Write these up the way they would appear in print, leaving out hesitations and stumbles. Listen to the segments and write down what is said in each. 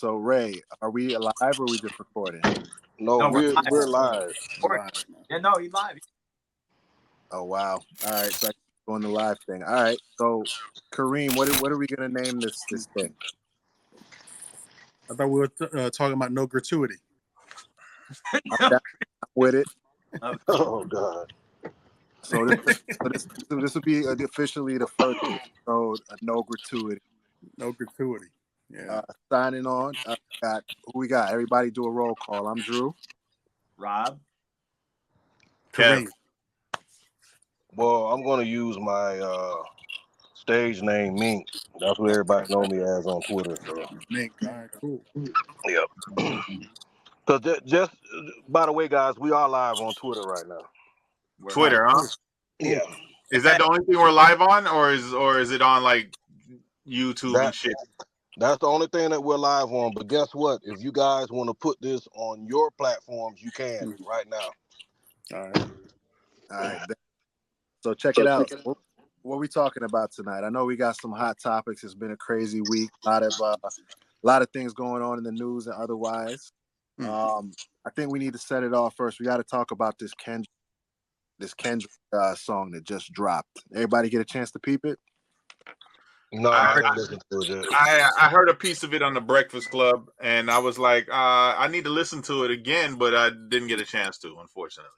So Ray, are we alive or are we just recording? No, No, we're we're live. Yeah, no, he's live. Oh wow! All right, so on the live thing. All right, so Kareem, what are we gonna name this thing? I thought we were talking about no gratuity. I'm with it. Oh God! So this will be officially the first episode of No Gratuity. No gratuity. Yeah. Signing on. Who we got? Everybody do a roll call. I'm Drew. Rob. Kareem. Well, I'm gonna use my stage name Mink. That's what everybody know me as on Twitter. So. Mink. All right, cool. Yep. Because just by the way, guys, we are live on Twitter right now. Twitter, huh? Yeah. Is that the only thing we're live on, or is it on like YouTube and shit? That's the only thing that we're live on. But guess what? If you guys want to put this on your platforms, you can right now. All right. So check it out. What are we talking about tonight? I know we got some hot topics. It's been a crazy week. A lot of things going on in the news and otherwise. I think we need to set it off first. We got to talk about this Kendrick song that just dropped. Everybody get a chance to peep it? No, I didn't listen to it. I heard a piece of it on the Breakfast Club, and I was like, I need to listen to it again, but I didn't get a chance to, unfortunately.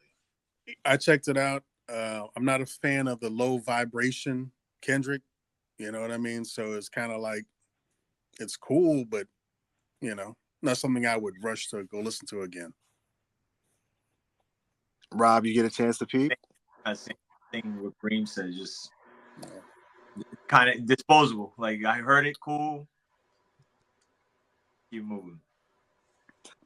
I checked it out. I'm not a fan of the low vibration Kendrick. You know what I mean? So it's kind of like, it's cool, but, not something I would rush to go listen to again. Rob, you get a chance to peep? Same thing what Kareem said, just kind of disposable. Like, I heard it, cool. Keep moving.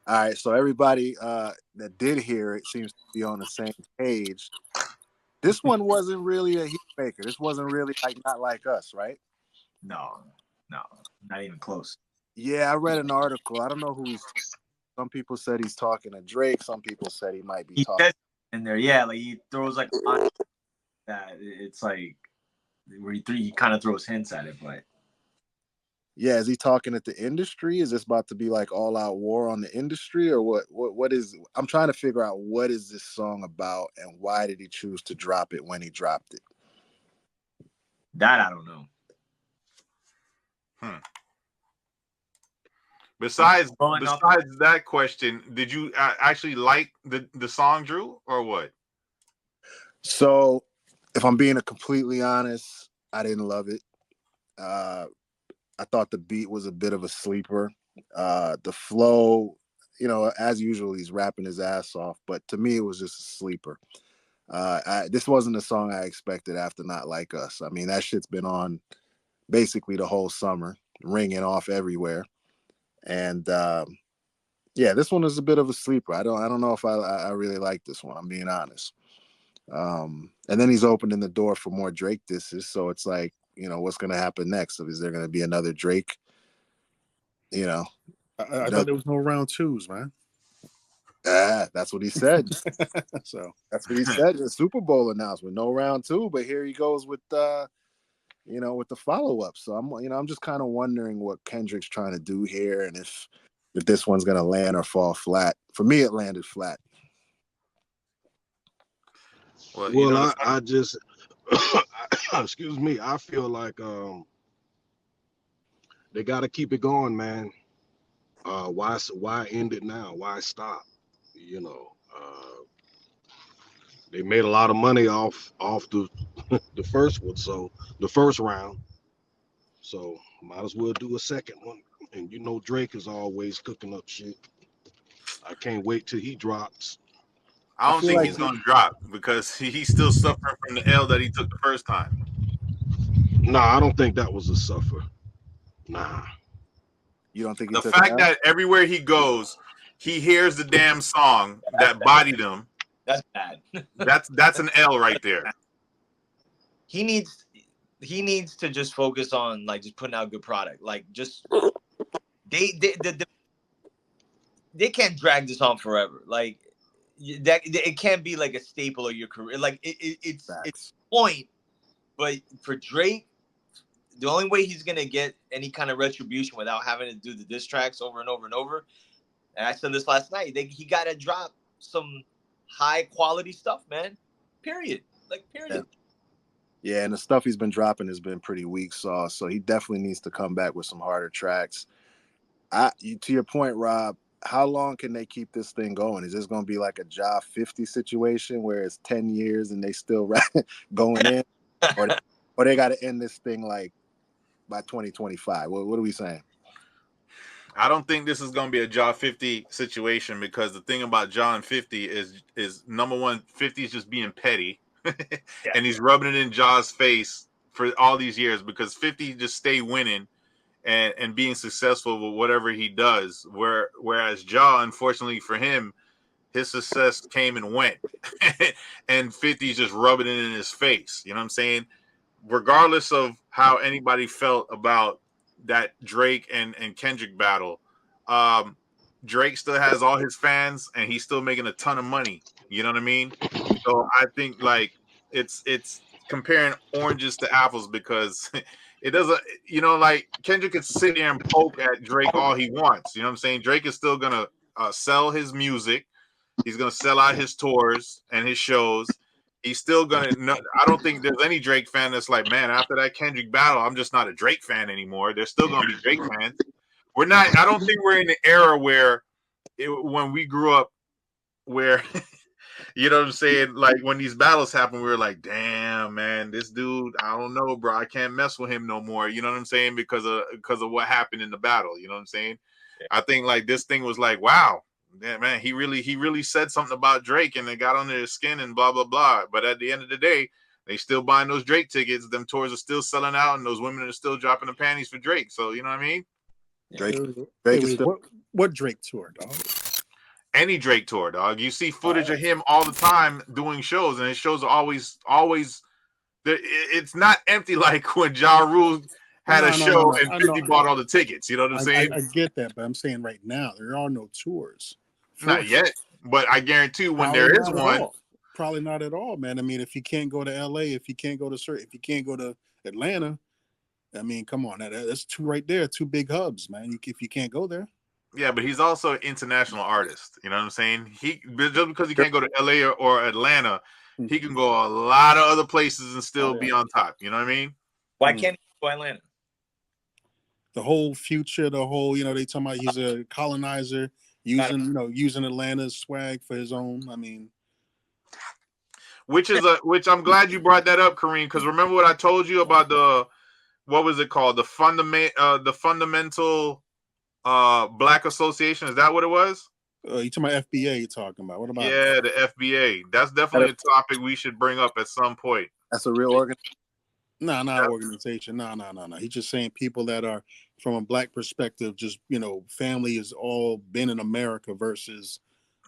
All right, so everybody that did hear it seems to be on the same page. This one wasn't really a heat maker. This wasn't really not like us, right? No, not even close. Yeah, I read an article. I don't know who he's. Some people said he's talking to Drake. Some people said he might be talking. In there, yeah, like he throws like that. It's like where he kind of throws hints at it, but yeah, is he talking at the industry? Is this about to be like all out war on the industry, or what? What is? I'm trying to figure out what is this song about, and why did he choose to drop it when he dropped it? That I don't know. Besides that question, did you actually like the song, Drew, or what? So, if I'm being completely honest, I didn't love it. I thought the beat was a bit of a sleeper. The flow, as usual, he's rapping his ass off. But to me, it was just a sleeper. This wasn't a song I expected after Not Like Us. I mean, that shit's been on basically the whole summer, ringing off everywhere. And this one is a bit of a sleeper. I don't know if I really like this one. I'm being honest. And then he's opening the door for more Drake disses. So it's like, what's going to happen next? Is there going to be another Drake? I thought there was no round twos, man. That's what he said. So that's what he said in the Super Bowl announcement. No round two, but here he goes with with the follow-up. So I'm just kind of wondering what Kendrick's trying to do here, and if this one's gonna land or fall flat. For me, it landed flat. Well, I just excuse me. I feel like they got to keep it going, man. Why end it now? Why stop? They made a lot of money off the the first one, so the first round. So might as well do a second one. And Drake is always cooking up shit. I can't wait till he drops. I don't think he's gonna drop because he's still suffering from the L that he took the first time. Nah, I don't think that was a suffer. Nah. You don't think the fact that everywhere he goes, he hears the damn song that bodied him? That's bad. That's an L right there. He needs to just focus on just putting out good product. Like just they can't drag this on forever. Like that it can't be like a staple of your career. Like it's point. But for Drake, the only way he's gonna get any kind of retribution without having to do the diss tracks over and over and over. And I said this last night. He got to drop some high quality stuff, man. Period. Like, period. Yeah, and the stuff he's been dropping has been pretty weak sauce. So he definitely needs to come back with some harder tracks. To your point, Rob, how long can they keep this thing going? Is this going to be like a Ja 50 situation where it's 10 years and they still going in? Or they got to end this thing like by 2025? What are we saying? I don't think this is going to be a Ja 50 situation, because the thing about Ja and 50 is number one, 50 is just being petty. And he's rubbing it in Ja's face for all these years, because 50 just stay winning and being successful with whatever he does. Whereas Ja, unfortunately for him, his success came and went. And 50's just rubbing it in his face. You know what I'm saying? Regardless of how anybody felt about that Drake and Kendrick battle, Drake still has all his fans and he's still making a ton of money. You know what I mean? So I think like it's comparing oranges to apples, because it doesn't, like Kendrick could sit there and poke at Drake all he wants. You know what I'm saying? Drake is still gonna sell his music. He's gonna sell out his tours and his shows. He's still gonna. I don't think there's any Drake fan that's like, man, after that Kendrick battle, I'm just not a Drake fan anymore. There's still gonna be Drake fans. We're not. I don't think we're in the era where when we grew up, where you know what I'm saying, like when these battles happen, we were like, damn, man, this dude, I don't know, bro, I can't mess with him no more. You know what I'm saying? Because of what happened in the battle. You know what I'm saying? Yeah. I think like this thing was like, wow. Yeah, man, he really said something about Drake and it got under his skin and blah, blah, blah. But at the end of the day, they still buying those Drake tickets. Them tours are still selling out and those women are still dropping the panties for Drake. So, you know what I mean? Drake is still... What Drake tour, dog? Any Drake tour, dog. You see footage of him all the time doing shows, and his shows are always. It's not empty like when Ja Rule had a show and 50 bought all the tickets. You know what I'm saying? I get that, but I'm saying right now there are no tours. Not yet, but I guarantee when there is one, probably not at all, man. I mean, if you can't go to LA, if you can't go to Atlanta, I mean, come on, that's two right there, two big hubs, man. If you can't go there, yeah, but he's also an international artist. You know what I'm saying? Just because he can't go to LA or Atlanta, he can go a lot of other places and still be on top. You know what I mean? Why can't he go to Atlanta? The whole future, they talking about he's a colonizer. Using Atlanta's swag for his own. I mean, which I'm glad you brought that up, Kareem, because remember what I told you about what was it called? The fundamental Black Association. Is that what it was? You talking about FBA? You talking about what about? Yeah, the FBA. That's definitely a topic we should bring up at some point. That's a real organization. No, not organization. No. He's just saying people that are from a Black perspective, just, family has all been in America versus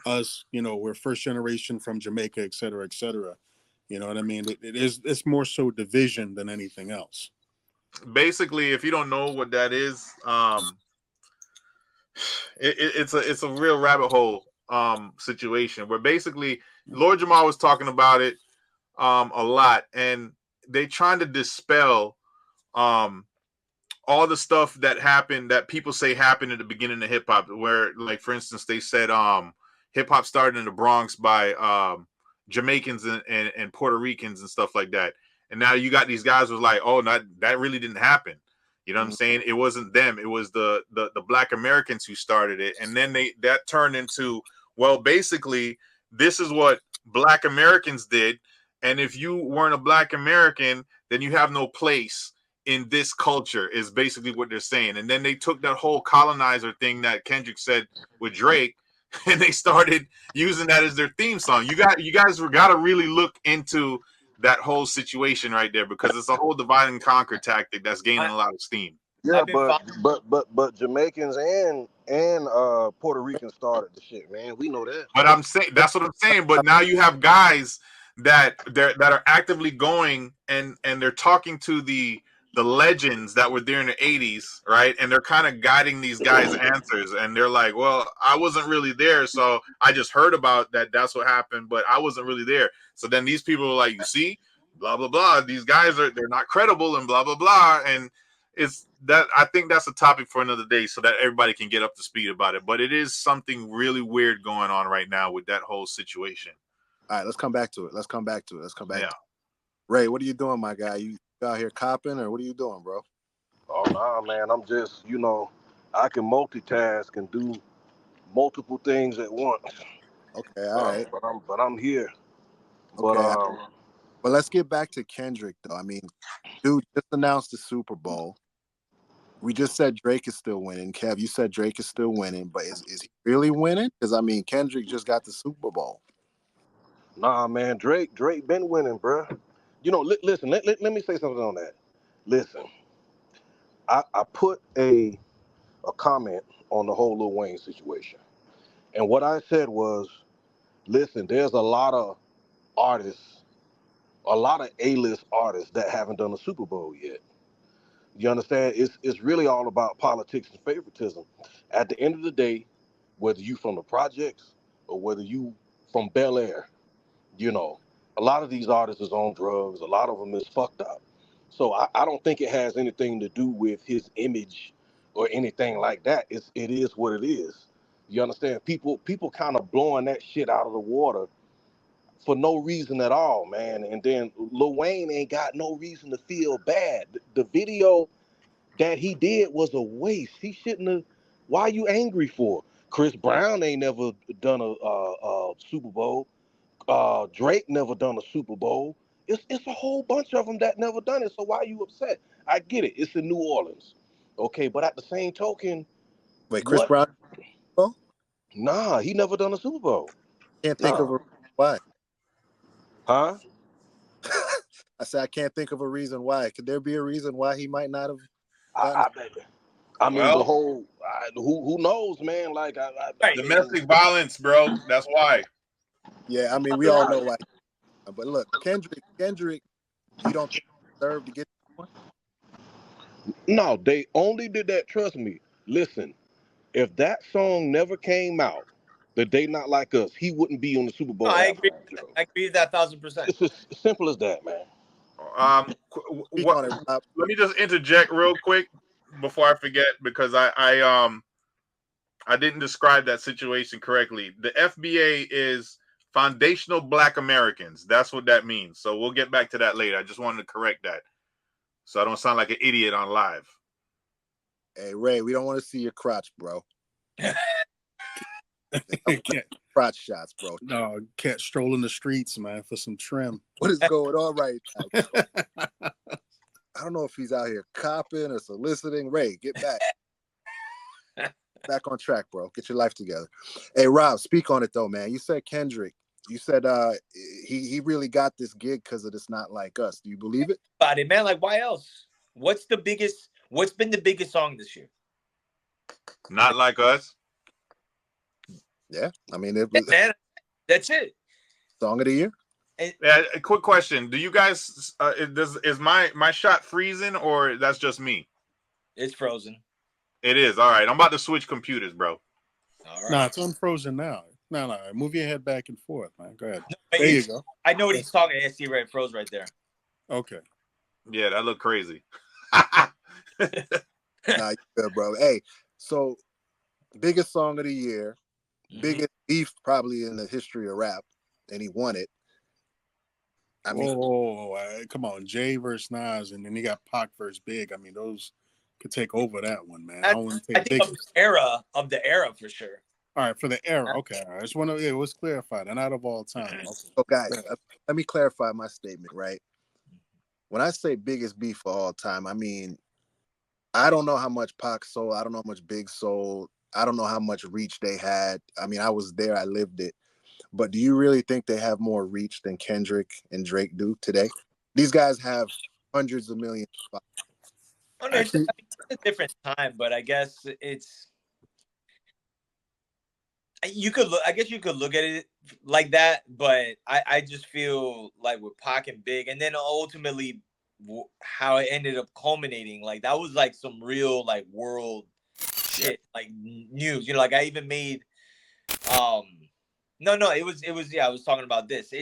us, we're first generation from Jamaica, et cetera, et cetera. You know what I mean? It's more so division than anything else. Basically, if you don't know what that is, it's a real rabbit hole situation where basically Lord Jamar was talking about it a lot, and they trying to dispel all the stuff that happened that people say happened at the beginning of hip hop, where, like, for instance, they said hip hop started in the Bronx by Jamaicans and Puerto Ricans and stuff like that. And now you got these guys who was like, oh, that really didn't happen. You know what I'm saying? It wasn't them. It was the Black Americans who started it. And then that turned into, well, basically, this is what Black Americans did. And if you weren't a Black American, then you have no place in this culture, is basically what they're saying. And then they took that whole colonizer thing that Kendrick said with Drake, and they started using that as their theme song. You guys got to really look into that whole situation right there, because it's a whole divide and conquer tactic that's gaining a lot of steam. Yeah, but Jamaicans and Puerto Ricans started the shit, man. We know that. But that's what I'm saying. But now you have guys that are actively going and they're talking to the legends that were there in the 80s, right? And they're kind of guiding these guys' answers. And they're like, well, I wasn't really there, so I just heard about that. That's what happened, but I wasn't really there. So then these people are like, you see, blah blah blah. These guys they're not credible and blah blah blah. And it's that I think that's a topic for another day, so that everybody can get up to speed about it. But it is something really weird going on right now with that whole situation. All right, let's come back to it. Let's come back to it. Yeah. Ray, what are you doing, my guy? You out here copping, or what are you doing, bro? Oh nah, man. I'm just, I can multitask and do multiple things at once. Okay, all right. But I'm here. Okay. But But let's get back to Kendrick, though. I mean, dude just announced the Super Bowl. We just said Drake is still winning. Kev, you said Drake is still winning, but is he really winning? Because, I mean, Kendrick just got the Super Bowl. nah, man. Drake been winning, bruh. Listen. Let me say something on that. Listen, I put a comment on the whole Lil Wayne situation, and what I said was, listen, there's a lot of artists, a lot of A-list artists that haven't done a Super Bowl yet. You understand? It's really all about politics and favoritism. At the end of the day, whether you from the projects or whether you from Bel Air, a lot of these artists is on drugs. A lot of them is fucked up. So I don't think it has anything to do with his image or anything like that. It is what it is. You understand? People kind of blowing that shit out of the water for no reason at all, man. And then Lil Wayne ain't got no reason to feel bad. The video that he did was a waste. He shouldn't have. Why are you angry for? Chris Brown ain't never done a Super Bowl. Drake never done a Super Bowl. It's a whole bunch of them that never done it. So why are you upset? I get it. It's in New Orleans, okay. But at the same token, Wait, Chris what? Brown? Oh, Nah, he never done a Super Bowl. can't think of Nah. a why. Huh? I said I can't think of a reason why. Could there be a reason why he might not have? I mean, Well- the whole. Who knows, man? Like, Domestic violence, bro. That's why. Yeah, I mean, we all know why. But look, Kendrick, you don't think he deserved to get one? No, they only did that. Trust me. Listen, if that song never came out, the They Not Like Us, he wouldn't be on the Super Bowl. No, I agree. halftime show. I agree with that 1,000%. It's as simple as that, man. Speak on it, Rob. Let me just interject real quick before I forget, because I didn't describe that situation correctly. The FBA is Foundational Black Americans. That's what that means. So we'll get back to that later. I just wanted to correct that, so I don't sound like an idiot on live. Hey, Ray, we don't want to see your crotch, bro. Cat, Crotch shots, bro. no, cat strolling the streets, man, for some trim. What is going on right now? I don't know if he's out here copping or soliciting. Ray, get back. Back on track, bro. Get your life together. Hey, Rob, speak on it, though, man. You said Kendrick. You said he really got this gig because of It's Not Like Us. Do you believe it? About it, man. Like, why else? What's been the biggest song this year? Not Like Us. Yeah. I mean, it was Man, that's it. song of the year. Yeah, a quick question. Do you guys is my shot freezing, or that's just me? It's frozen. It is. All right. I'm about to switch computers, bro. All right. No, it's unfrozen now. No, move your head back and forth, man. Go ahead. But There you go. I know what he's talking. I see where it froze right there. Okay. Yeah, that looked crazy. Nah, you good, bro. Hey, so biggest song of the year, biggest beef probably in the history of rap, and he won it. I mean, come on, Jay versus Nas, and then you got Pac versus Big. I mean, those could take over that one, man. I wouldn't I take think biggest. of the era for sure. All right, for the era. Okay, all right. I just want to, it was clarified, and out of all time. Okay. so guys, let me clarify my statement, right? When I say biggest beef for all time, I mean, I don't know how much Pac sold. I don't know how much Big sold. I don't know how much reach they had. I mean, I was there. I lived it. But do you really think they have more reach than Kendrick and Drake do today? These guys have hundreds of millions. Oh, no, it's a different time, but I guess you could look. I guess you could look at it like that, but I just feel like with Pac and Big, and then ultimately how it ended up culminating, like that was like some real like world shit, like news. You know, like I even made no, it was yeah. I was talking about this.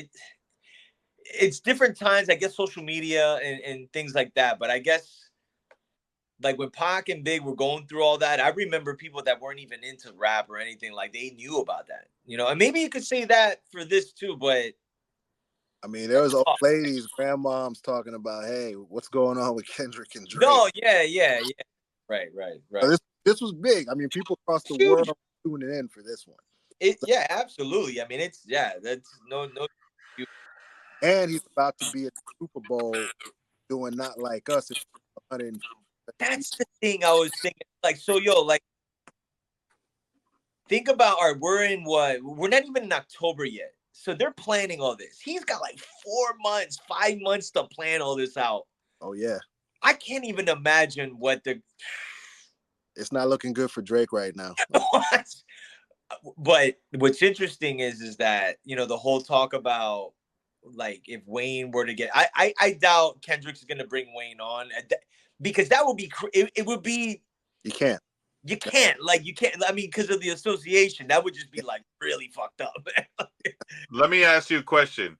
it's different times, I guess, social media and things like that. But I guess like when Pac and Big were going through all that, I remember people that weren't even into rap or anything, like they knew about that, you know. And maybe you could say that for this too, but I mean, there was old ladies, grandmoms talking about, hey, what's going on with Kendrick and Drake? no, yeah. Right. So this was big. I mean, people across the Huge. world are tuning in for this one. Yeah, absolutely. I mean, that's no. And he's about to be at the Super Bowl doing Not Like Us. It's 100. That's the thing I was thinking. Like, so like, think about we're not even in October yet. So they're planning all this. He's got like 4 months, 5 months to plan all this out. Oh, yeah. I can't even imagine what it's not looking good for Drake right now. But what's interesting is that, you know, the whole talk about like if Wayne were to get, I doubt Kendrick's going to bring Wayne on because that would be, it would be. You can't. I mean, because of the association, that would just be like really fucked up. Let me ask you a question.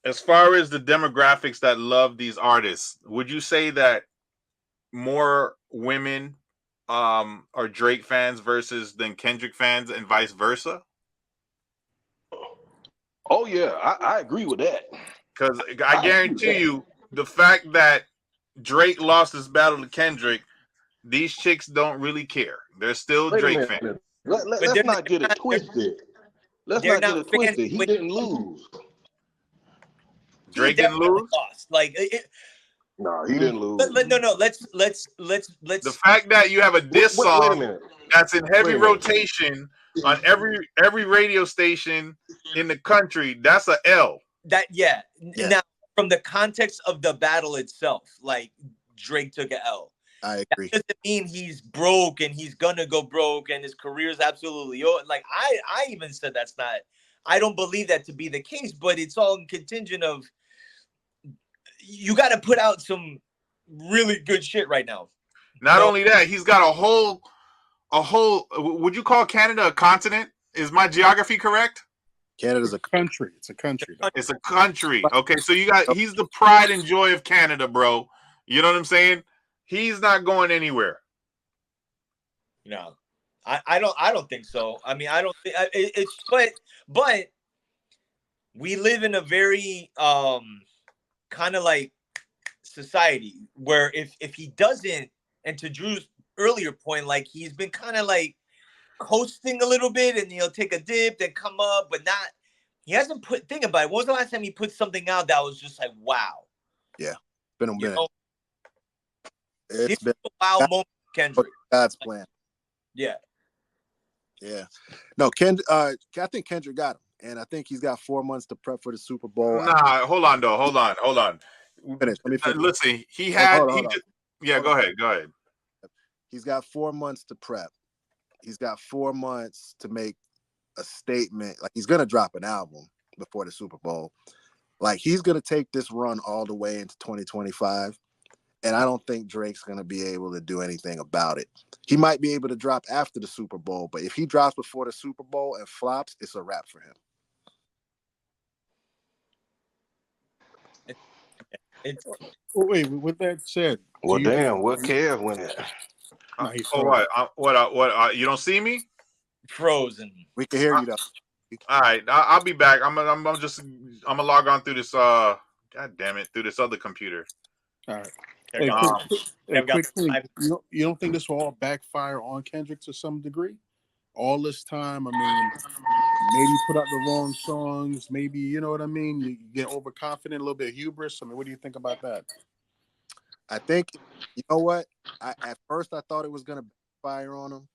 As far as the demographics that love these artists, would you say that more women are Drake fans than Kendrick fans and vice versa? Oh yeah, I agree with that. Because I guarantee you, the fact that Drake lost his battle to Kendrick, these chicks don't really care. They're still Drake fans. Let's not get it twisted. Let's not get it twisted. He didn't lose. Drake didn't lose. Lost. Like no, he didn't lose. No. Let's. The fact that you have a diss song that's in heavy rotation on every radio station in the country, that's a L. Yeah. Now, from the context of the battle itself, like Drake took a L. I agree. That doesn't mean he's broke and he's gonna go broke and his career is absolutely over. Like I even said that's not. I don't believe that to be the case, but it's all contingent of. You got to put out some really good shit right now. Not only that, he's got a whole. Would you call Canada a continent? Is my geography correct? Canada's a country. It's a country. It's a country. Okay, so he's the pride and joy of Canada, bro. You know what I'm saying? He's not going anywhere. No, I don't think so. I mean, I don't think it's but we live in a very kind of like society where if he doesn't, and to Drew's earlier point, like he's been kind of like coasting a little bit and he'll take a dip then come up, but not, he hasn't think about it. When was the last time he put something out that was just like, wow? Yeah. Been a minute. Know, it's been a wow moment, Kendrick. God's plan. Yeah. Yeah. No, I think Kendrick got him. And I think he's got 4 months to prep for the Super Bowl. Nah, hold on. Let me finish. Listen, he had. Hold on. Go ahead. He's got 4 months to prep. He's got 4 months to make a statement. Like he's gonna drop an album before the Super Bowl. Like he's gonna take this run all the way into 2025. And I don't think Drake's gonna be able to do anything about it. He might be able to drop after the Super Bowl, but if he drops before the Super Bowl and flops, it's a wrap for him. Wait, with that said, well, damn, what Kev went at? What? You don't see me? Frozen. We can hear you though. All right, I'll be back. I'm gonna log on through this. God damn it, through this other computer. All right. Quickly, you don't think this will all backfire on Kendrick to some degree? All this time, I mean, maybe put out the wrong songs. Maybe, you know what I mean? You get overconfident, a little bit of hubris. I mean, what do you think about that? I think, you know what? At first, I thought it was going to backfire on him.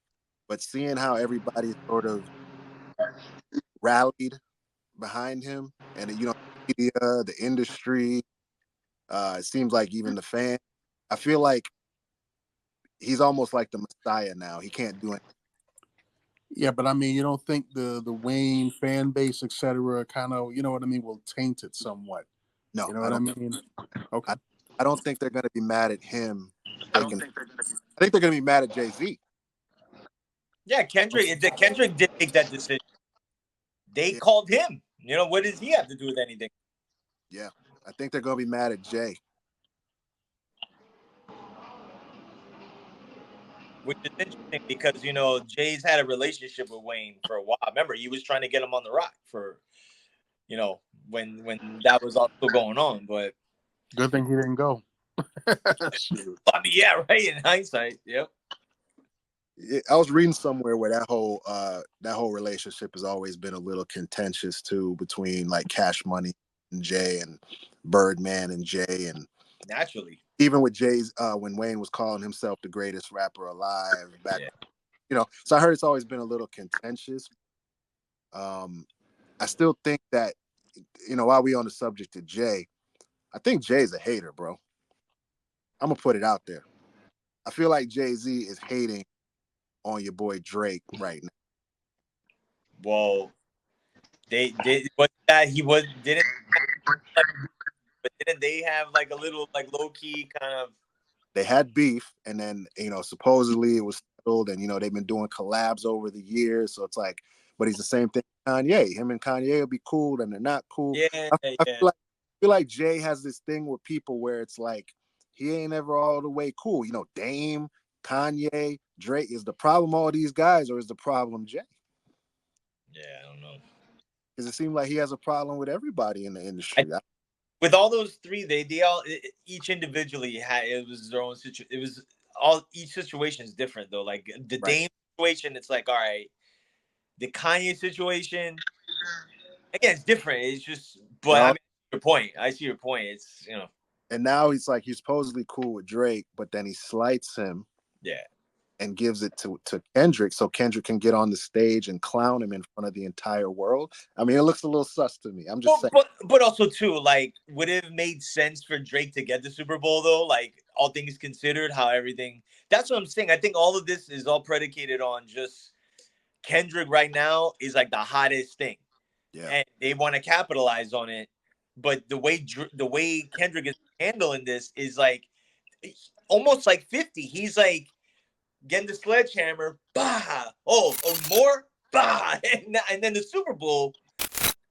But seeing how everybody sort of rallied behind him and, you know, the media, the industry, it seems like even the fans, I feel like he's almost like the Messiah now. He can't do it. Yeah, but I mean, you don't think the Wayne fan base, etc., kind of, you know what I mean, will taint it somewhat? No, you know what I mean. Okay, I don't think they're going to be mad at him. I think they're going to be mad at Jay-Z. Yeah, Kendrick did make that decision. They called him. You know, what does he have to do with anything? Yeah, I think they're gonna be mad at Jay. Which is interesting because Jay's had a relationship with Wayne for a while. Remember, he was trying to get him on the rock for when that was all still going on. But Good thing he didn't go. Shoot. I mean, yeah, right. In hindsight, yep. I was reading somewhere where that whole relationship has always been a little contentious too, between like Cash Money and Jay and Birdman and Jay, and Naturally, even with Jay's when Wayne was calling himself the greatest rapper alive back, yeah. So I heard it's always been a little contentious. I still think that while we on the subject of Jay, I think Jay's a hater, bro. I'm gonna put it out there. I feel like Jay-Z is hating on your boy Drake right now. Well, they did what that he was didn't, but didn't they have like a little like low key kind of? They had beef, and then supposedly it was settled, and they've been doing collabs over the years. So it's like, but he's the same thing. Kanye, him and Kanye will be cool, and they're not cool. Yeah, I feel like Jay has this thing with people where it's like he ain't ever all the way cool. Dame, Kanye, Drake. Is the problem all these guys, or is the problem Jay? Yeah, I don't know. Because it seems like he has a problem with everybody in the industry. With all those three, they all each individually had it was their own situation. It was each situation is different though. Like the Dame situation, it's like all right. The Kanye situation, again, it's different. It's just, but I mean, your point. I see your point. It's And now he's supposedly cool with Drake, but then he slights him. Yeah. And gives it to Kendrick, so Kendrick can get on the stage and clown him in front of the entire world. I mean, it looks a little sus to me. I'm just saying. But also too, like, would it have made sense for Drake to get the Super Bowl though? Like, all things considered, how everything. That's what I'm saying. I think all of this is all predicated on just Kendrick right now is like the hottest thing, and they want to capitalize on it. But the way Kendrick is handling this is like almost like 50. He's like getting the sledgehammer, bah, oh more, bah, and then the Super Bowl.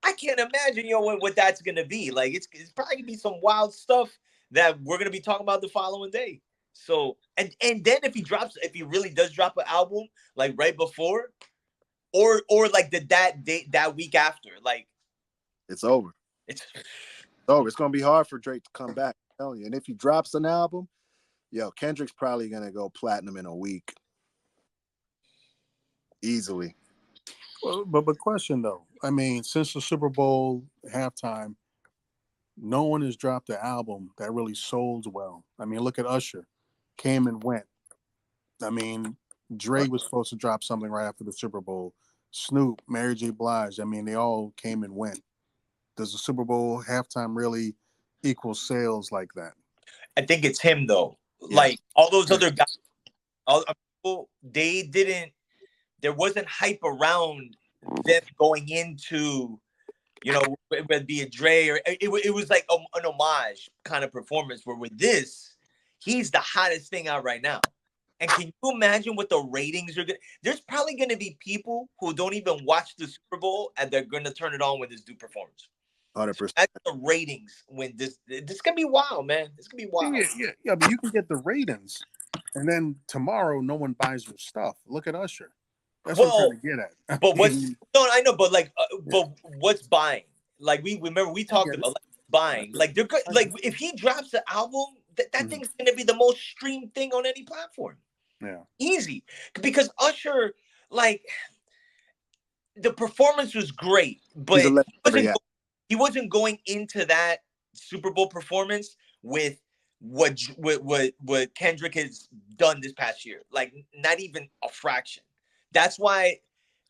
I can't imagine, what that's gonna be. Like, it's probably gonna be some wild stuff that we're gonna be talking about the following day. So, and then if he really does drop an album like right before, or like that week after, like it's over. It's over. It's gonna be hard for Drake to come back. I'm telling you. And if he drops an album, Kendrick's probably gonna go platinum in a week. Easily. Well, but question though, I mean, since the Super Bowl halftime, no one has dropped an album that really sold well. I mean, look at Usher, came and went. I mean, Dre was supposed to drop something right after the Super Bowl. Snoop, Mary J. Blige, I mean, they all came and went. Does the Super Bowl halftime really equal sales like that? I think it's him though. Yeah. Like all those other guys, all people, they didn't. There wasn't hype around them going into, whether it be a Dre or it was like an homage kind of performance. Where with this, he's the hottest thing out right now. And can you imagine what the ratings are going to? There's probably going to be people who don't even watch the Super Bowl and they're going to turn it on when this dude performs. 100%. That's the ratings when this gonna be wild, man. It's gonna be wild. Yeah, but you can get the ratings, and then tomorrow no one buys your stuff. Look at Usher. That's what I'm trying to get at. But I know, but like, but what's buying? Like we talked about buying. Like they're good. Like if he drops an album, that thing's gonna be the most streamed thing on any platform. Yeah, easy, because Usher, like, the performance was great, but he wasn't going into that Super Bowl performance with what Kendrick has done this past year. Like, not even a fraction. That's why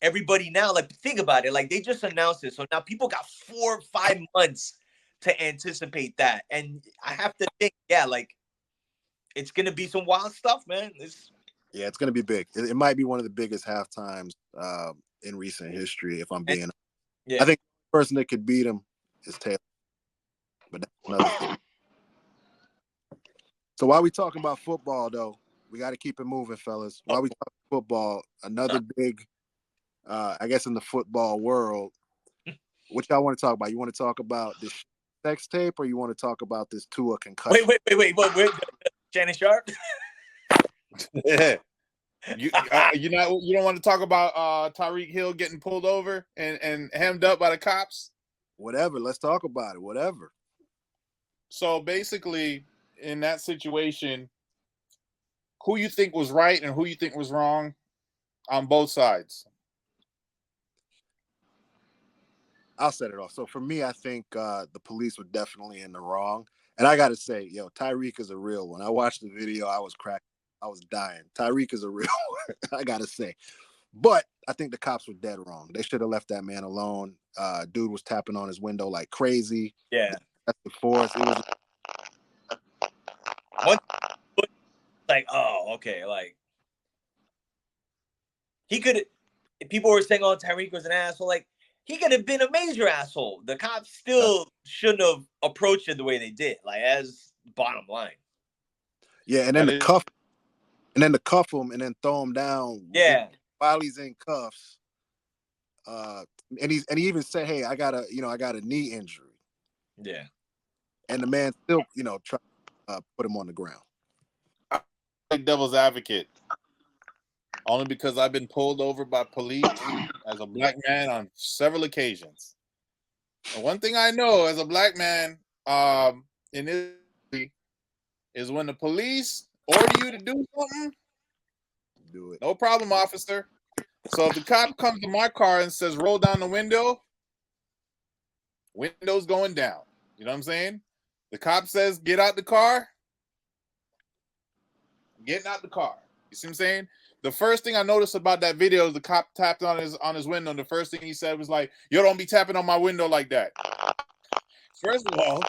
everybody now, like, think about it. Like, they just announced it. So now people got 4 or 5 months to anticipate that. And I have to think, like, it's going to be some wild stuff, man. It's going to be big. It might be one of the biggest halftimes in recent history, if I'm being honest. I think the person that could beat him is Taylor. But that's another thing. So while we talking about football, though, we got to keep it moving, fellas. While we talk football, another big, I guess, in the football world, what y'all want to talk about? You want to talk about this sex tape, or you want to talk about this Tua concussion? Wait. Shannon Sharpe? Yeah. You don't want to talk about Tyreek Hill getting pulled over and hemmed up by the cops? Whatever. Let's talk about it. Whatever. So basically, in that situation, who you think was right and who you think was wrong on both sides? I'll set it off. So for me, I think the police were definitely in the wrong. And I got to say, Tyreek is a real one. I watched the video. I was cracking. I was dying. Tyreek is a real one, I got to say. But I think the cops were dead wrong. They should have left that man alone. Dude was tapping on his window like crazy. Yeah. That's the force. It was like, oh, okay. Like, he could. People were saying, "Oh, Tyreek was an asshole." Like, he could have been a major asshole. The cops still shouldn't have approached it the way they did. Like, as bottom line. Yeah, and then the cuff him and then throw him down. Yeah. While he's in cuffs. And he even said, "Hey, I got a knee injury." Yeah. And the man still, tried to put him on the ground. Devil's advocate, only because I've been pulled over by police as a black man on several occasions. And one thing I know as a black man in this country is when the police order you to do something, do it. No problem, officer. So if the cop comes to my car and says, roll down the window, window's going down. You know what I'm saying? The cop says, get out the car, I'm getting out the car. You see what I'm saying? The first thing I noticed about that video is the cop tapped on his window, and the first thing he said was like, yo, don't be tapping on my window like that. First of all,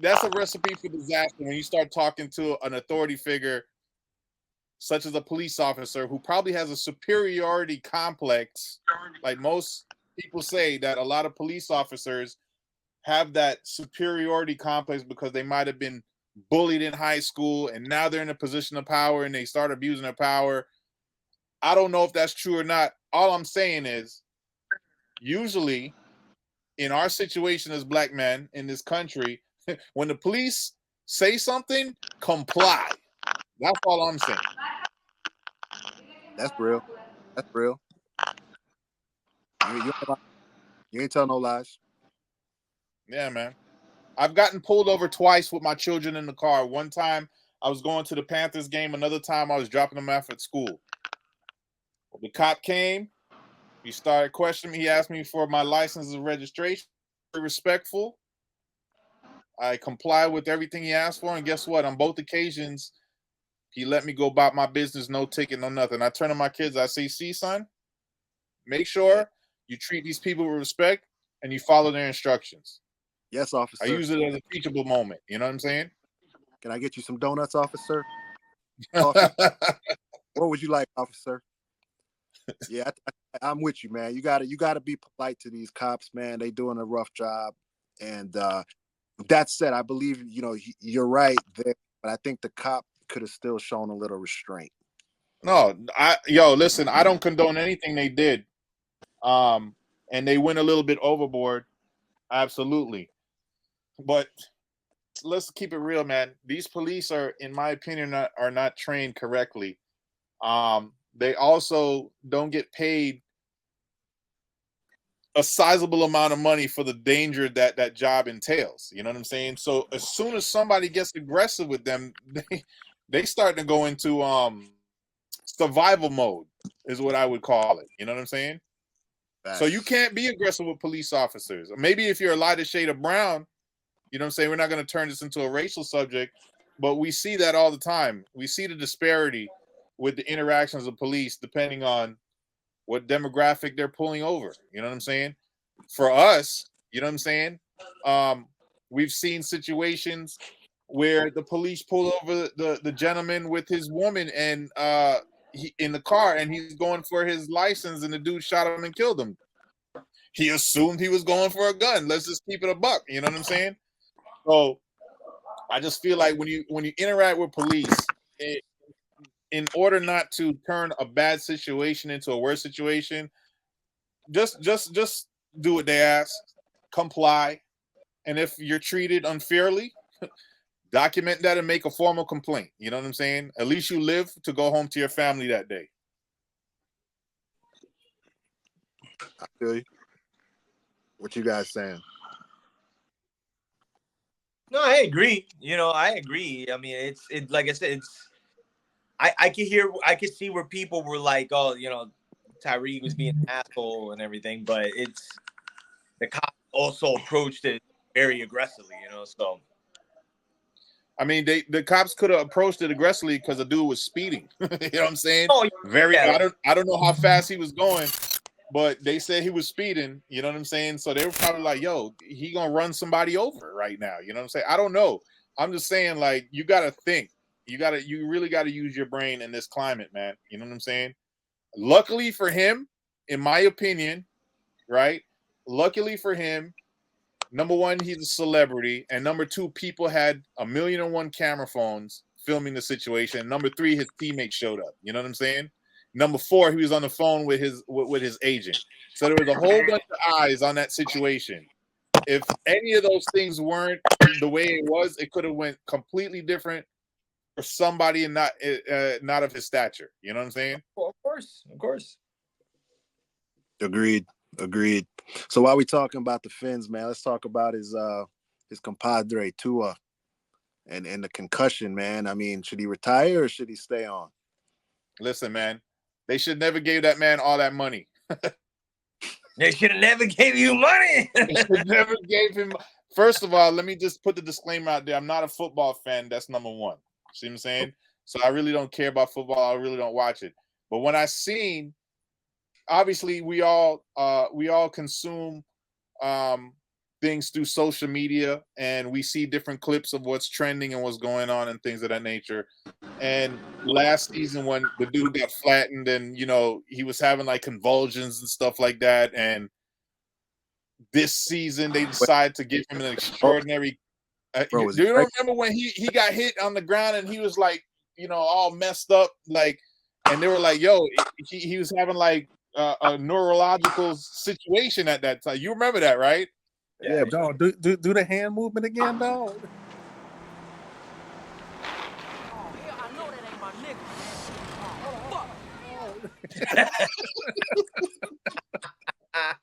that's a recipe for disaster when you start talking to an authority figure such as a police officer who probably has a superiority complex. Like most people say that a lot of police officers have that superiority complex because they might have been bullied in high school and now they're in a position of power and they start abusing their power. I don't know if that's true or not. All I'm saying is usually in our situation as black men in this country, when the police say something, comply. That's all I'm saying. That's real. That's real. You ain't tell no lies. Yeah, man. I've gotten pulled over twice with my children in the car. One time I was going to the Panthers game. Another time I was dropping them off at school. The cop came. He started questioning me. He asked me for my license and registration. Very respectful. I complied with everything he asked for. And guess what? On both occasions, he let me go about my business. No ticket, no nothing. I turn to my kids. I say, see, son, make sure you treat these people with respect and you follow their instructions. Yes, officer. I use it as a teachable moment. You know what I'm saying? Can I get you some donuts, officer? What would you like, officer? Yeah, I'm with you, man. You gotta be polite to these cops, man. They doing a rough job. And that said, I believe you're right there, but I think the cop could have still shown a little restraint. No, listen, I don't condone anything they did. And they went a little bit overboard. Absolutely. But let's keep it real, man. These police are, in my opinion, are not trained correctly. They also don't get paid a sizable amount of money for the danger that job entails. You know what I'm saying? So as soon as somebody gets aggressive with them, they start to go into survival mode, is what I would call it. You know what I'm saying? So you can't be aggressive with police officers. Maybe if you're a lighter shade of brown, you know what I'm saying? We're not going to turn this into a racial subject, but we see that all the time. We see the disparity with the interactions of police depending on what demographic they're pulling over. You know what I'm saying? For us, you know what I'm saying? We've seen situations where the police pull over the gentleman with his woman and he in the car and he's going for his license and the dude shot him and killed him. He assumed he was going for a gun. Let's just keep it a buck. You know what I'm saying? So I just feel like when you interact with police, in order not to turn a bad situation into a worse situation, just do what they ask, comply, And if you're treated unfairly, document that and make a formal complaint. You know what I'm saying? At least you live to go home to your family that day. I feel you. What you guys saying? No, I agree. I agree. I mean, it's like I said, I could see where people were like, oh, Tyreek was being an asshole and everything, but it's the cop also approached it very aggressively, so. I mean, the cops could have approached it aggressively because the dude was speeding. You know what I'm saying? Oh, yeah. I don't know how fast he was going, but they said he was speeding. You know what I'm saying? So they were probably like, "Yo, he gonna run somebody over right now." You know what I'm saying? I don't know. I'm just saying, like, you gotta think. You really gotta use your brain in this climate, man. You know what I'm saying? Luckily for him, in my opinion, right? Luckily for him. Number one, he's a celebrity. And number two, people had 1,000,001 camera phones filming the situation. Number three, his teammates showed up. You know what I'm saying? Number four, he was on the phone with his agent. So there was a whole bunch of eyes on that situation. If any of those things weren't the way it was, it could have went completely different for somebody and not of his stature. You know what I'm saying? Well, of course. Agreed. So while we talking about the Finns, man, let's talk about his compadre Tua and the concussion, man. I mean, should he retire or should he stay on? Listen, man, they should never gave that man all that money. They should have never gave you money. They should never gave him. First of all, let me just put the disclaimer out there. I'm not a football fan. That's number one. See what I'm saying? So I really don't care about football. I really don't watch it. But when I seen, obviously we all consume things through social media, and we see different clips of what's trending and what's going on and things of that nature. And last season when the dude got flattened and he was having like convulsions and stuff like that, and this season they decided to give him an extraordinary do you remember when he got hit on the ground and he was like all messed up, like, and they were like, yo, he was having like a neurological situation at that time. You remember that, right? Yeah, dog. Do the hand movement again, dog. I know that ain't my nigga.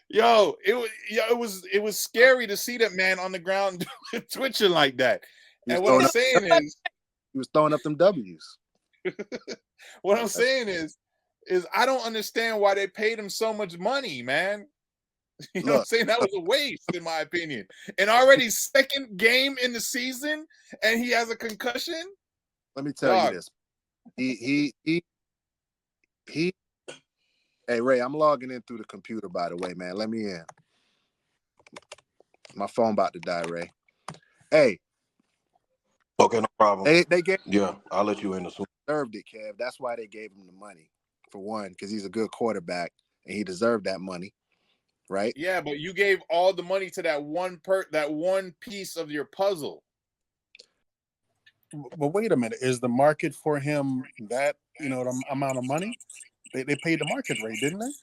Yo, it was scary to see that man on the ground twitching like that. And what I'm saying is, he was throwing up them W's. What I'm saying is I don't understand why they paid him so much money, man. You know what I'm saying? That was a waste, in my opinion. And already second game in the season, and he has a concussion. Let me tell you this. He. Hey, Ray, I'm logging in through the computer, by the way, man. Let me in. My phone about to die, Ray. Hey. Okay, no problem. They gave. Yeah, I'll let you in as soon. Deserved it, Kev. That's why they gave him the money, for one, because he's a good quarterback and he deserved that money, right? Yeah, but you gave all the money to that one piece of your puzzle. But wait a minute, is the market for him that the amount of money? They paid the market rate, didn't they?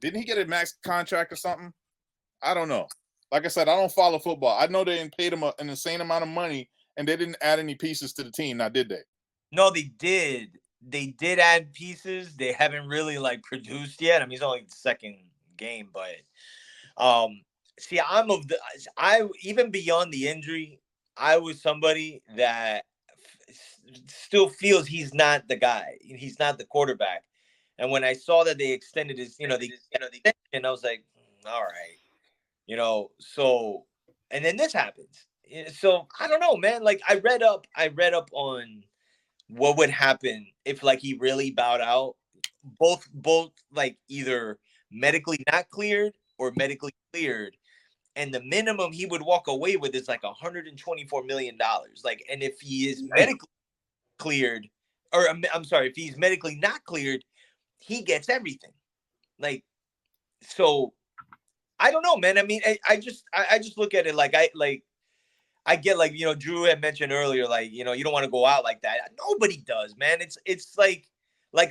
Didn't he get a max contract or something? I don't know. Like I said, I don't follow football. I know they paid him an insane amount of money, and they didn't add any pieces to the team. Now, did they? No, they did. They did add pieces. They haven't really produced yet. I mean, it's only the second game, but see, even beyond the injury, I was somebody that still feels he's not the guy. He's not the quarterback. And when I saw that they extended his, the extension, I was like, all right, so, and then this happens. So I don't know, man. Like I read up on what would happen if he really bowed out, both either medically not cleared or medically cleared. And the minimum he would walk away with is $124 million. And if he is medically cleared, or I'm sorry, if he's medically not cleared, he gets everything. So I don't know, man. I mean, I just look at it I get Drew had mentioned earlier, you don't want to go out like that. Nobody does, man. It's like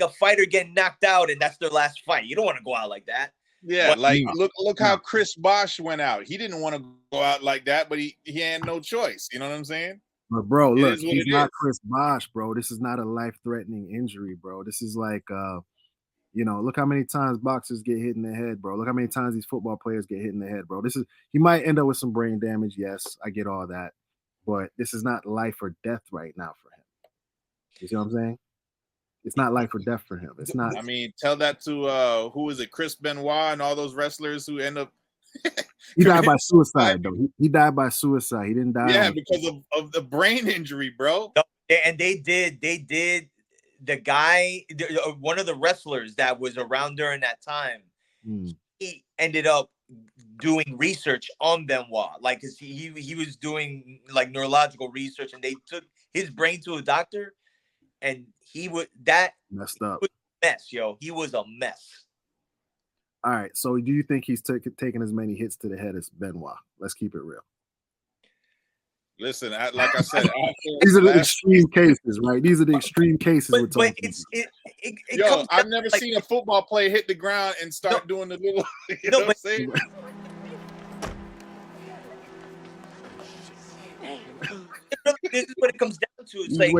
a fighter getting knocked out and that's their last fight. You don't want to go out like that. Yeah, What- like No. look how Chris Bosh went out. He didn't want to go out like that, but he had no choice. You know what I'm saying? But bro, It look, is what he's it not is. Chris Bosh, bro. This is not a life-threatening injury, bro. This is like look how many times boxers get hit in the head, bro. Look how many times these football players get hit in the head, bro. He might end up with some brain damage. Yes, I get all that. But this is not life or death right now for him. You see what I'm saying? It's not life or death for him. It's not. I mean, tell that to who is it, Chris Benoit and all those wrestlers who end up. He died by suicide, though. He died by suicide. He didn't die. Yeah, because of the brain injury, bro. And they did the guy, one of the wrestlers that was around during that time, he ended up doing research on Benoit, like, cause he was doing like neurological research, and they took his brain to a doctor, and he would that messed up. was a mess, yo. He was a mess. All right. So do you think he's taking as many hits to the head as Benoit? Let's keep it real. Listen, like I said, these are the extreme cases, right? These are the extreme cases we're talking about. I've never seen a football player hit the ground and start doing the little. You know what I'm saying? This is what it comes down to. It's like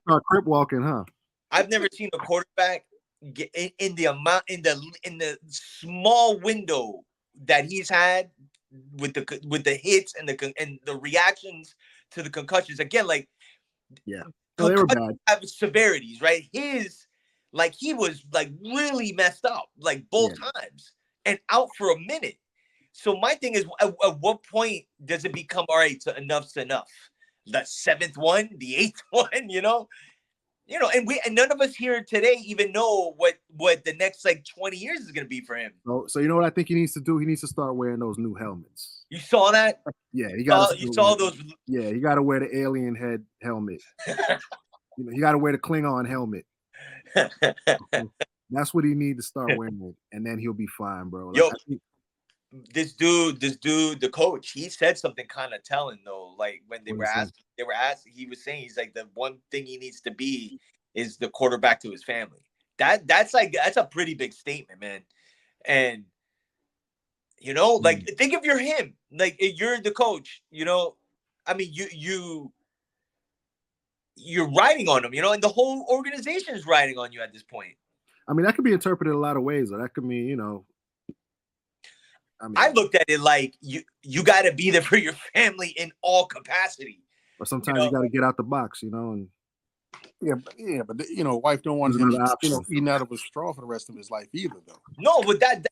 start crip walking, huh? I've never seen a quarterback get in the small window that he's had with the hits and the reactions to the concussions. Again, like, yeah, so they were bad. Have severities, right? He was like really messed up, like both times, and out for a minute. So my thing is, at what point does it become all right? So enough's enough. The 7th one, the 8th one, you know, and none of us here today even know what the next like 20 years is going to be for him. So you know what I think he needs to do? He needs to start wearing those new helmets. You saw that? Yeah, you saw those. Yeah, you got to wear the alien head helmet. You got to wear the Klingon helmet. That's what he needs to start wearing, and then he'll be fine, bro. Like, yo, this dude, the coach, he said something kind of telling though. Like when they were asked, he was saying he's like, the one thing he needs to be is the quarterback to his family. That's a pretty big statement, man. And like think if you're him, like you're the coach, I mean you're riding on him, and the whole organization is riding on you at this point. I mean, that could be interpreted a lot of ways. Or that could mean, I looked at it like you got to be there for your family in all capacity. Or sometimes you got to get out the box, and but wife don't want him, eating out of a straw for the rest of his life either, though. No, but that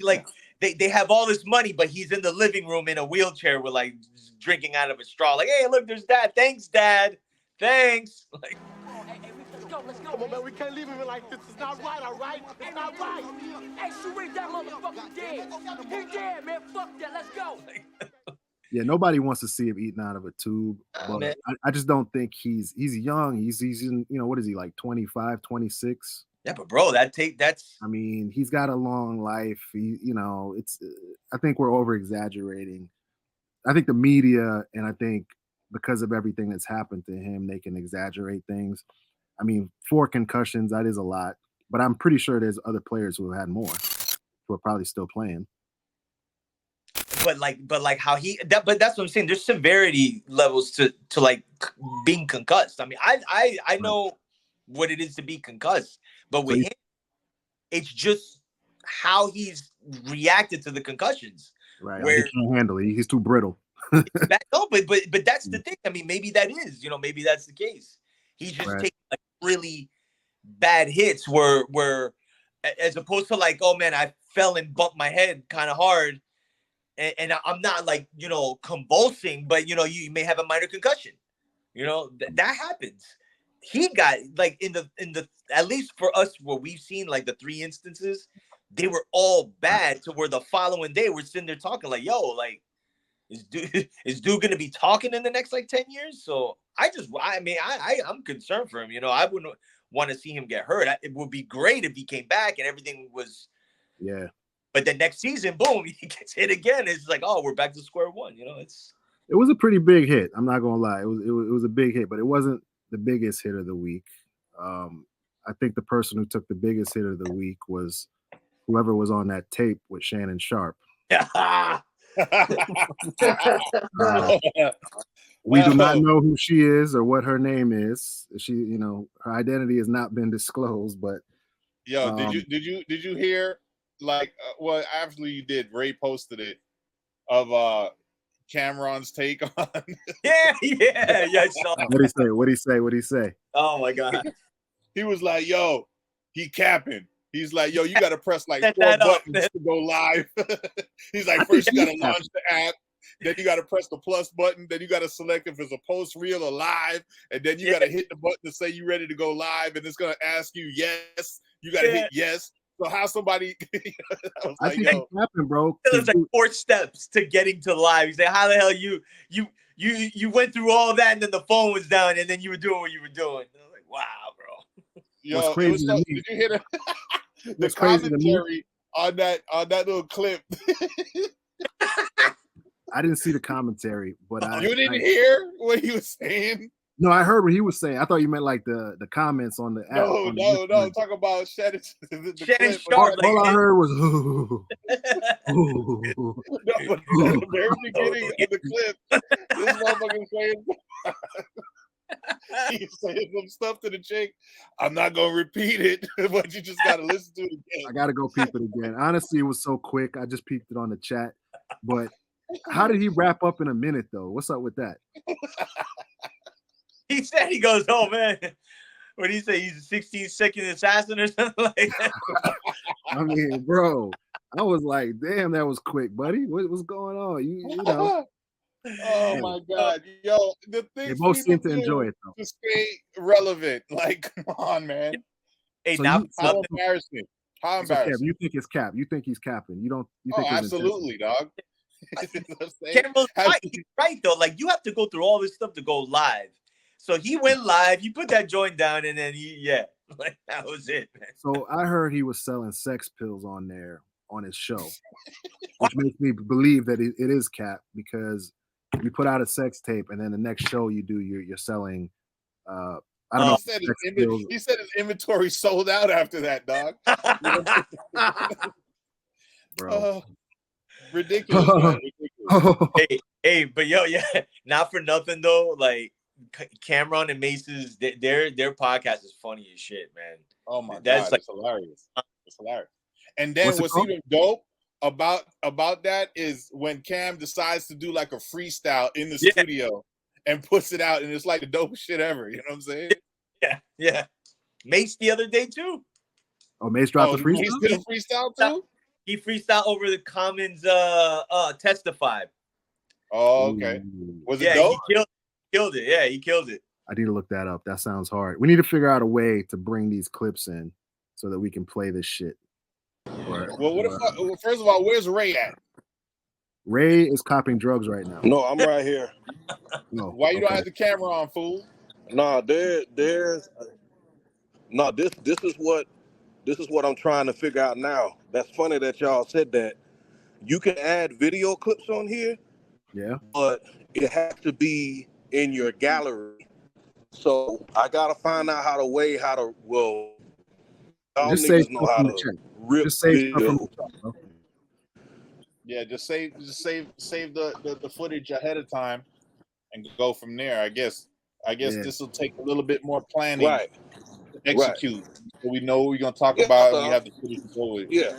like they have all this money, but he's in the living room in a wheelchair with like drinking out of a straw. Like, hey, look, there's Dad. Thanks, Dad. Thanks. Like, let's go. Come on, man, we can't leave him like this. It's not right, all right? It's not right. Hey, Sharpe, that motherfucker dead. He dead, man. Fuck that. Let's go. Yeah, nobody wants to see him eating out of a tube. But I just don't think he's young. He's in, what is he, like 25, 26? Yeah, but bro, that's. I mean, he's got a long life. It's. I think we're over exaggerating. I think the media, and I think because of everything that's happened to him, they can exaggerate things. I mean, 4 concussions, that is a lot, but I'm pretty sure there's other players who have had more, who are probably still playing. But how but that's what I'm saying. There's severity levels to like being concussed. I mean, I know what it is to be concussed, but with him, it's just how he's reacted to the concussions. Right. Where he can't handle it. He's too brittle. No, but that's the thing. I mean, maybe that is, maybe that's the case. He's just taking like really bad hits where as opposed to like, oh man, I fell and bumped my head kind of hard. And I'm not like, convulsing, but, you may have a minor concussion. That happens. He got like in the at least for us, what we've seen, like the 3 instances, they were all bad to where the following day we're sitting there talking like, yo, like, is dude going to be talking in the next like 10 years? So I'm concerned for him. I wouldn't want to see him get hurt. It would be great if he came back and everything was. Yeah. But the next season, boom, he gets hit again. It's like, oh, we're back to square one. It was a pretty big hit. I'm not gonna lie. It was a big hit, but it wasn't the biggest hit of the week. I think the person who took the biggest hit of the week was whoever was on that tape with Shannon Sharpe. We do not know who she is or what her name is. She, you know, her identity has not been disclosed. But did you hear? Like, well, actually, you did. Ray posted it of Cameron's take on. Yeah. I saw it. What'd he say? Oh my god. He was like, "Yo, he capping." He's like, "Yo, you got to press like Set 4 that up, buttons man. to go live." He's like, I "First think you got to he's launch the app, then you got to press the plus button, then you got to select if it's a post reel or live, and then you got to hit the button to say you ready to go live, and it's gonna ask you yes. You got to hit yes." So how somebody? I think it's happened, bro. There's like 4 steps to getting to live. He's like, how the hell you went through all that, and then the phone was down, and then you were doing what you were doing. And I was like, wow, bro. Yo, What's crazy to me, did you hear the crazy to me, commentary on that little clip? I didn't see the commentary, but you didn't hear what he was saying? No, I heard what he was saying. I thought you meant like the comments on the app. No. Talk about Shannon. Shannon Sharpe. All I heard was. No, but at the very beginning of the clip, this motherfucker saying. He's saying some stuff to the chick. I'm not gonna repeat it, but you just gotta listen to it again. I gotta go peep it again. Honestly, it was so quick. I just peeped it on the chat. But how did he wrap up in a minute though? What's up with that? He said, he goes, oh man, what did he say? He's a 16-second assassin or something like that. I mean, bro, I was like, damn, that was quick, buddy. What's going on? You know. Oh my God, yo, the things they both seem to enjoy it though. To stay relevant, like, come on, man. Hey, So now how embarrassing! How embarrassing! So, Kev, you think it's cap? You think he's capping? You don't? You think absolutely, dog. Cameron's right. He's right though. Like you have to go through all this stuff to go live. So he went live. He put that joint down, and then like that was it, man. So I heard he was selling sex pills on there on his show, which makes me believe that it is cap because you put out a sex tape, and then the next show you do, you're selling. I don't know. He said his inventory sold out after that, dog. Bro. Ridiculous, man. Ridiculous. Hey, but not for nothing though. Like Cameron and Mace's, their podcast is funny as shit, man. Oh my God, it's hilarious. It's hilarious. And then what's even dope about that is when Cam decides to do like a freestyle in the studio and puts it out, and it's like the dopest shit ever. You know what I'm saying? Yeah. Mace the other day too. Oh, Mace dropped the freestyle. Mace did a freestyle too. He freestyled over the Commons Testify. Oh, okay. Ooh. Was it dope? He killed it. Yeah, he killed it. I need to look that up. That sounds hard. We need to figure out a way to bring these clips in so that we can play this shit. Well, first of all, where's Ray at? Ray is copping drugs right now. No, I'm right here. No. Why you don't have the camera on, fool? Nah, this is what I'm trying to figure out now. That's funny that y'all said that. You can add video clips on here. Yeah. But it has to be in your gallery. So I gotta find out y'all just say niggas know how to rip video. Yeah, just save the footage ahead of time and go from there. I guess this will take a little bit more planning to execute. So we know what we're gonna talk about and we have the footage to go with. Yeah.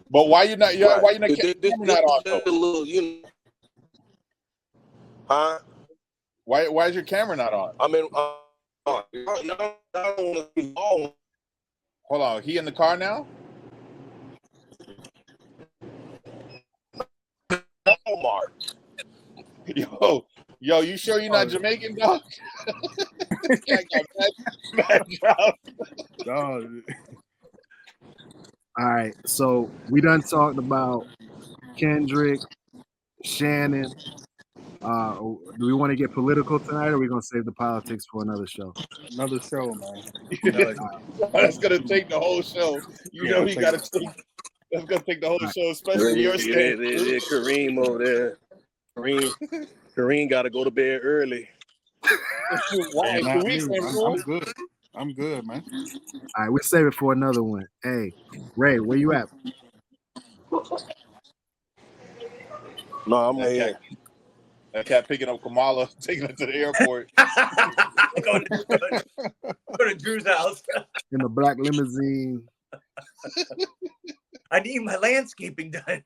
But why you not not on though? Huh? Why is your camera not on? I mean, I don't want to be long. Hold on, he in the car now? Walmart. Yo, you sure you're not Jamaican, dog? Mad drop. All right, so we done talked about Kendrick, Shannon. Do we want to get political tonight, or are we gonna save the politics for another show? Another show, man. That's gonna take the whole show. You know he gotta take. That's gonna take the whole show, especially your state. Kareem over there. Kareem got to go to bed early. Why? I'm good. I'm good, man. All right, we'll save it for another one. Hey, Ray, where you at? No, I'm That here. cat, that cat picking up Kamala, taking her to the airport. Go to Drew's house. In the black limousine. I need my landscaping done.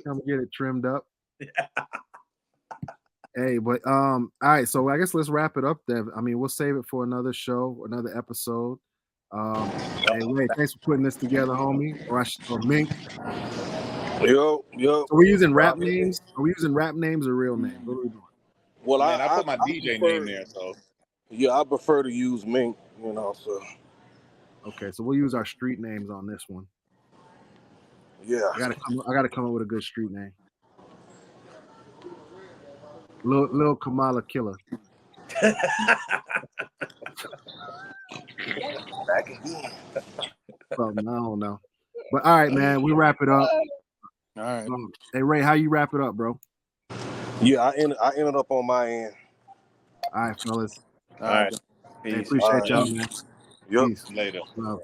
Come get it trimmed up. Hey, but all right, so I guess let's wrap it up then. I mean, we'll save it for another show, another episode. Hey, Ray, thanks for putting this together, homie. Or Mink. Yo. So we're using rap names? Are we using rap names or real names? What are we doing? Well, Man, I put my I DJ prefer, name there, so yeah, I prefer to use Mink, so Okay, so we'll use our street names on this one. yeah. I gotta come up with a good street name. Lil Kamala Killer. Back again. Something, I don't know. But all right, man, we wrap it up. All right. Hey Ray, how you wrap it up, bro? Yeah, I ended up on my end. All right, fellas. All right. Hey, appreciate y'all, man. Yep. Peace. later. Love.